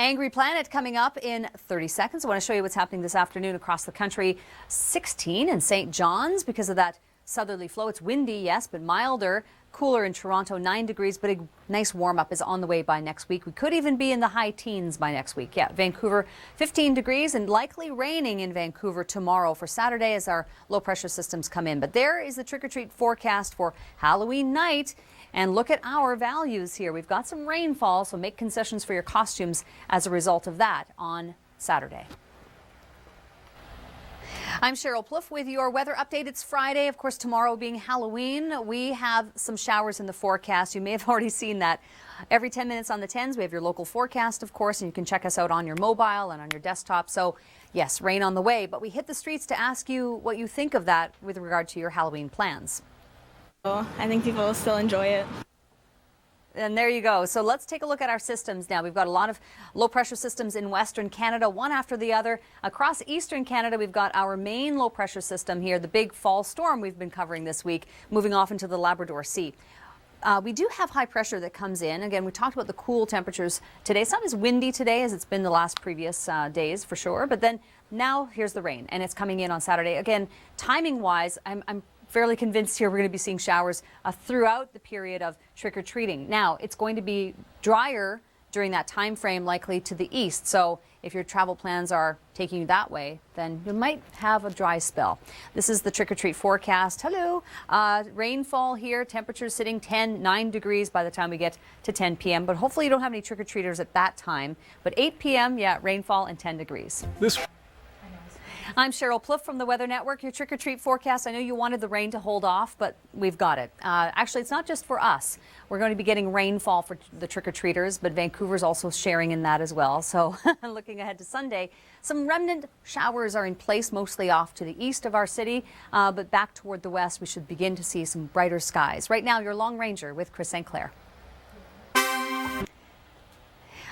Angry Planet coming up in 30 seconds. I want to show you what's happening this afternoon across the country. 16 in St. John's because of that southerly flow. It's windy, yes, but milder. Cooler in Toronto, 9 degrees, but a nice warm-up is on the way by next week. We could even be in the high teens by next week. Yeah, Vancouver, 15 degrees and likely raining in Vancouver tomorrow for Saturday as our low-pressure systems come in. But there is the trick-or-treat forecast for Halloween night. And look at our values here. We've got some rainfall, so make concessions for your costumes as a result of that on Saturday. I'm Sheryl Plouffe with your weather update. It's Friday. Of course, tomorrow being Halloween, we have some showers in the forecast. You may have already seen that. Every 10 minutes on the 10s, we have your local forecast, of course, and you can check us out on your mobile and on your desktop. So, yes, rain on the way, but we hit the streets to ask you what you think of that with regard to your Halloween plans. I think people will still enjoy it. And there you go. So let's take a look at our systems now. We've got a lot of low pressure systems in Western Canada, one after the other. Across Eastern Canada, we've got our main low pressure system here, the big fall storm we've been covering this week, moving off into the Labrador Sea. We do have high pressure that comes in. Again, we talked about the cool temperatures today. It's not as windy today as it's been the last previous days for sure. But then now here's the rain, and it's coming in on Saturday. Again, timing wise, I'm fairly convinced here we're going to be seeing showers throughout the period of trick-or-treating. Now, it's going to be drier during that time frame, likely to the east. So if your travel plans are taking you that way, then you might have a dry spell. This is the trick-or-treat forecast. Hello. Rainfall here, temperatures sitting 9 degrees by the time we get to 10 p.m. But hopefully you don't have any trick-or-treaters at that time. But 8 p.m., yeah, rainfall and 10 degrees. I'm Sheryl Plouffe from the Weather Network. Your trick-or-treat forecast. I know you wanted the rain to hold off, but we've got it. Actually, it's not just for us. We're going to be getting rainfall for the trick-or-treaters, but Vancouver's also sharing in that as well. So looking ahead to Sunday, some remnant showers are in place, mostly off to the east of our city, but back toward the west, we should begin to see some brighter skies. Right now, your Long Ranger with Chris St. Clair.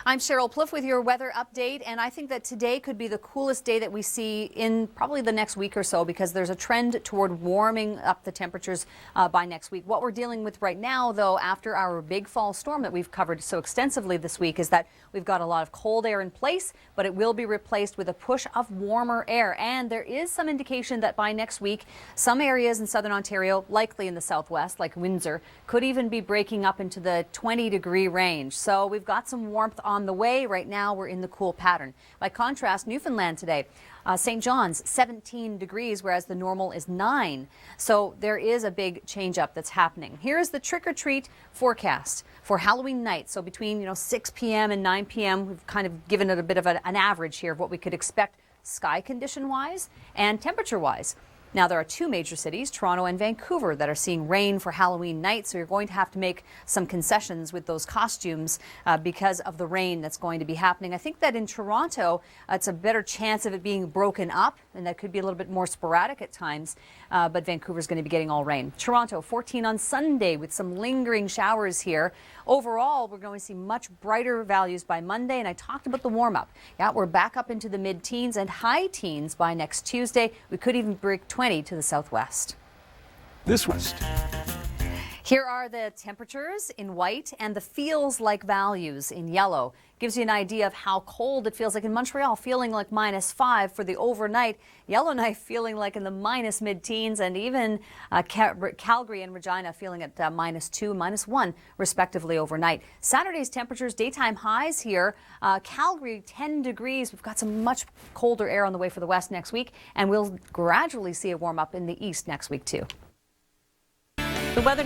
I'm Sheryl Plouffe with your weather update, and I think that today could be the coolest day that we see in probably the next week or so because there's a trend toward warming up the temperatures by next week. What we're dealing with right now, though, after our big fall storm that we've covered so extensively this week is that we've got a lot of cold air in place, but it will be replaced with a push of warmer air. And there is some indication that by next week, some areas in southern Ontario, likely in the southwest, like Windsor, could even be breaking up into the 20-degree range. So we've got some warmth on the way. Right now, we're in the cool pattern. By contrast, Newfoundland today, St. John's, 17 degrees, whereas the normal is 9. So there is a big change up that's happening. Here's the trick-or-treat forecast for Halloween night. So between 6 p.m. and 9 p.m., we've kind of given it a bit of an average here of what we could expect sky condition-wise and temperature-wise. Now, there are two major cities, Toronto and Vancouver, that are seeing rain for Halloween night, so you're going to have to make some concessions with those costumes because of the rain that's going to be happening. I think that in Toronto, it's a better chance of it being broken up, and that could be a little bit more sporadic at times, but Vancouver's going to be getting all rain. Toronto, 14 on Sunday with some lingering showers here. Overall, we're going to see much brighter values by Monday, and I talked about the warm-up. Yeah, we're back up into the mid-teens and high teens by next Tuesday. We could even break 20 to the southwest. Here are the temperatures in white and the feels like values in yellow. Gives you an idea of how cold it feels like in Montreal, feeling like -5 for the overnight. Yellowknife feeling like in the minus mid-teens, and even Calgary and Regina feeling at -2, -1 respectively overnight. Saturday's temperatures, daytime highs here. Calgary 10 degrees. We've got some much colder air on the way for the west next week, and we'll gradually see a warm up in the east next week too. The weather